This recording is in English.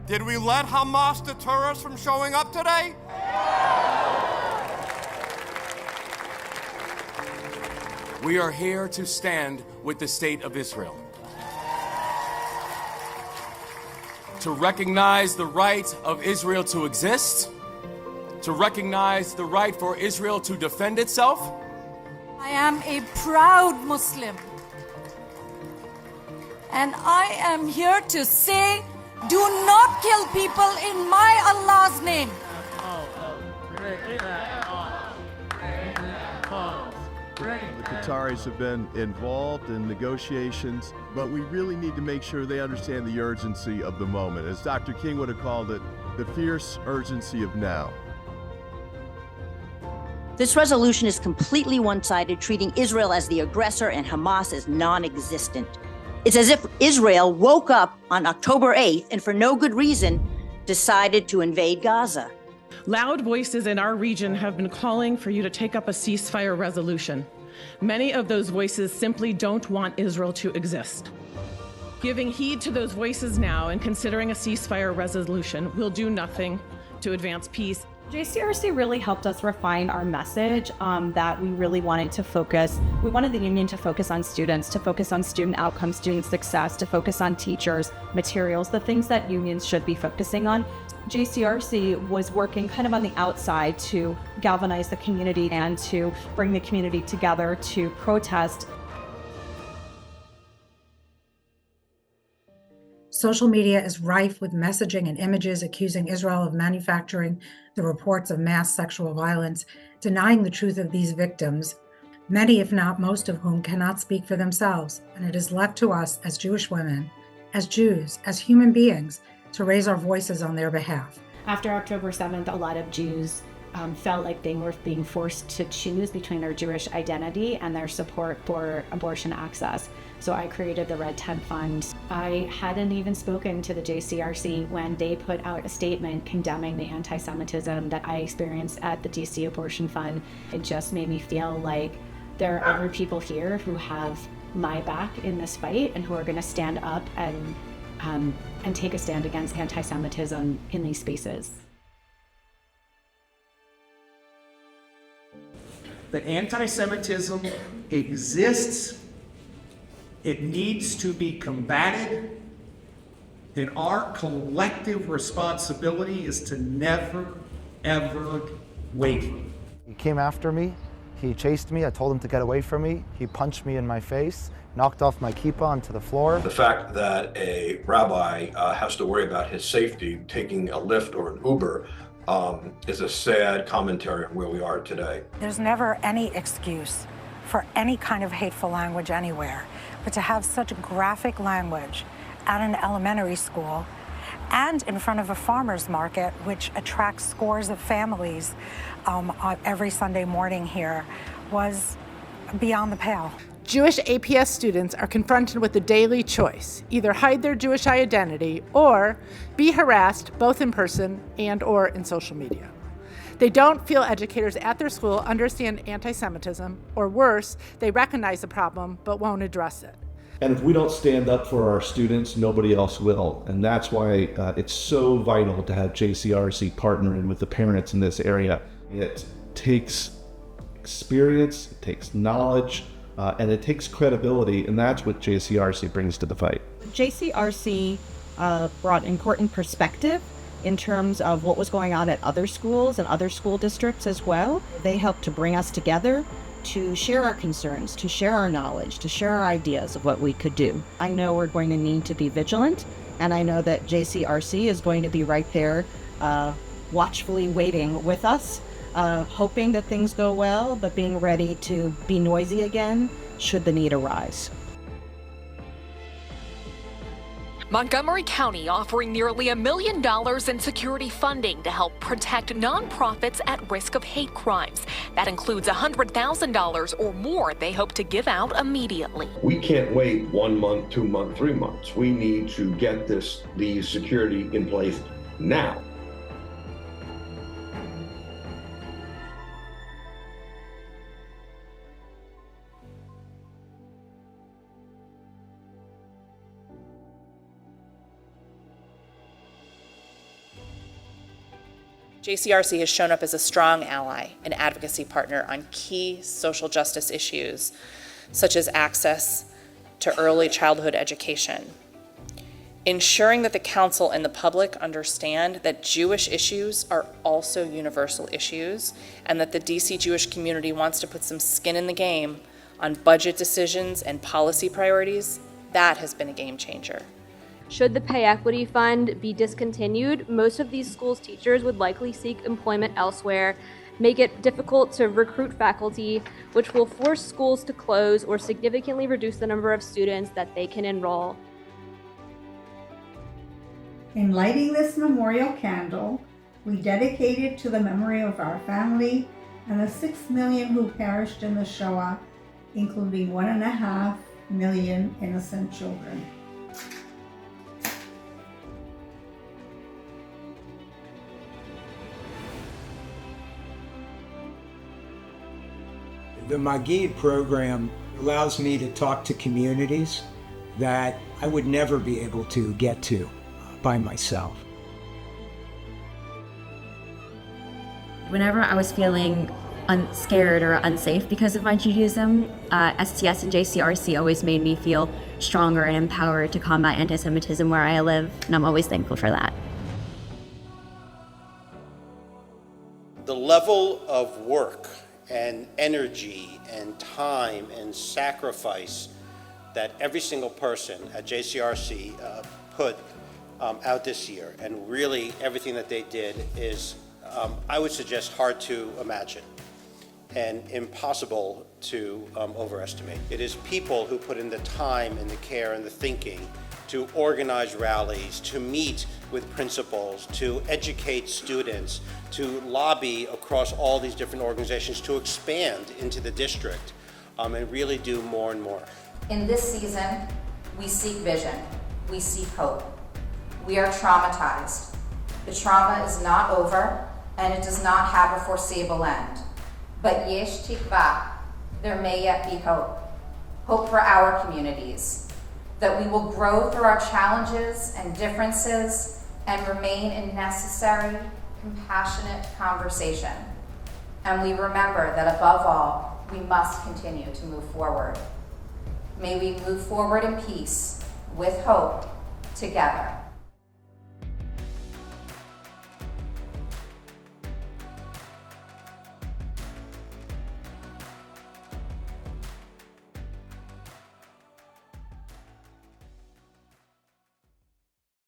Did we let Hamas deter us from showing up today? We are here to stand with the state of Israel, to recognize the right of Israel to exist, to recognize the right for Israel to defend itself. I am a proud Muslim, and I am here to say, do not kill people in my Allah's name. The Qataris have been involved in negotiations, but we really need to make sure they understand the urgency of the moment. As Dr. King would have called it, the fierce urgency of now. This resolution is completely one-sided, treating Israel as the aggressor and Hamas as non-existent. It's as if Israel woke up on October 8th and for no good reason decided to invade Gaza. Loud voices in our region have been calling for you to take up a ceasefire resolution. Many of those voices simply don't want Israel to exist. Giving heed to those voices now and considering a ceasefire resolution will do nothing to advance peace. JCRC really helped us refine our message that we really wanted to focus. We wanted the union to focus on students, to focus on student outcomes, student success, to focus on teachers, materials, the things that unions should be focusing on. JCRC was working kind of on the outside to galvanize the community and to bring the community together to protest. Social media is rife with messaging and images accusing Israel of manufacturing the reports of mass sexual violence, denying the truth of these victims, many, if not most of whom, cannot speak for themselves. And it is left to us as Jewish women, as Jews, as human beings, to raise our voices on their behalf. After October 7th, a lot of Jews felt like they were being forced to choose between their Jewish identity and their support for abortion access. So I created the Red Tent Fund. I hadn't even spoken to the JCRC when they put out a statement condemning the anti-Semitism that I experienced at the DC Abortion Fund. It just made me feel like there are other people here who have my back in this fight and who are going to stand up and take a stand against anti-Semitism in these spaces. That anti-Semitism exists, it needs to be combated, and our collective responsibility is to never, ever wait. He came after me, he chased me, I told him to get away from me, he punched me in my face, knocked off my kippah onto the floor. The fact that a rabbi has to worry about his safety taking a Lyft or an Uber is a sad commentary on where we are today. There's never any excuse for any kind of hateful language anywhere, but to have such graphic language at an elementary school and in front of a farmer's market, which attracts scores of families every Sunday morning here, was beyond the pale. Jewish APS students are confronted with a daily choice: either hide their Jewish identity or be harassed both in person and or in social media. They don't feel educators at their school understand anti-Semitism, or worse, they recognize the problem but won't address it. And if we don't stand up for our students, nobody else will. And that's why it's so vital to have JCRC partnering with the parents in this area. It takes experience, it takes knowledge, and it takes credibility, and that's what JCRC brings to the fight. JCRC brought important perspective in terms of what was going on at other schools and other school districts as well. They helped to bring us together to share our concerns, to share our knowledge, to share our ideas of what we could do. I know we're going to need to be vigilant, and I know that JCRC is going to be right there watchfully waiting with us, hoping that things go well, but being ready to be noisy again should the need arise. Montgomery County offering nearly $1 million in security funding to help protect nonprofits at risk of hate crimes. That includes $100,000 or more they hope to give out immediately. We can't wait 1 month, 2 months, 3 months. We need to get these security in place now. JCRC has shown up as a strong ally and advocacy partner on key social justice issues, such as access to early childhood education. Ensuring that the Council and the public understand that Jewish issues are also universal issues, and that the DC Jewish community wants to put some skin in the game on budget decisions and policy priorities, that has been a game changer. Should the Pay Equity Fund be discontinued, most of these schools' teachers would likely seek employment elsewhere, make it difficult to recruit faculty, which will force schools to close or significantly reduce the number of students that they can enroll. In lighting this memorial candle, we dedicate it to the memory of our family and the 6 million who perished in the Shoah, including 1.5 million innocent children. The Magid program allows me to talk to communities that I would never be able to get to by myself. Whenever I was feeling scared or unsafe because of my Judaism, STS and JCRC always made me feel stronger and empowered to combat anti-Semitism where I live, and I'm always thankful for that. The level of work and energy and time and sacrifice that every single person at JCRC put out this year, and really everything that they did is, I would suggest, hard to imagine and impossible to overestimate. It is people who put in the time and the care and the thinking to organize rallies, to meet with principals, to educate students, to lobby across all these different organizations, to expand into the district, and really do more and more. In this season, we seek vision, we seek hope. We are traumatized. The trauma is not over, and it does not have a foreseeable end. But yesh tikva, there may yet be hope. Hope for our communities, that we will grow through our challenges and differences and remain in necessary, compassionate conversation. And we remember that above all, we must continue to move forward. May we move forward in peace, with hope, together.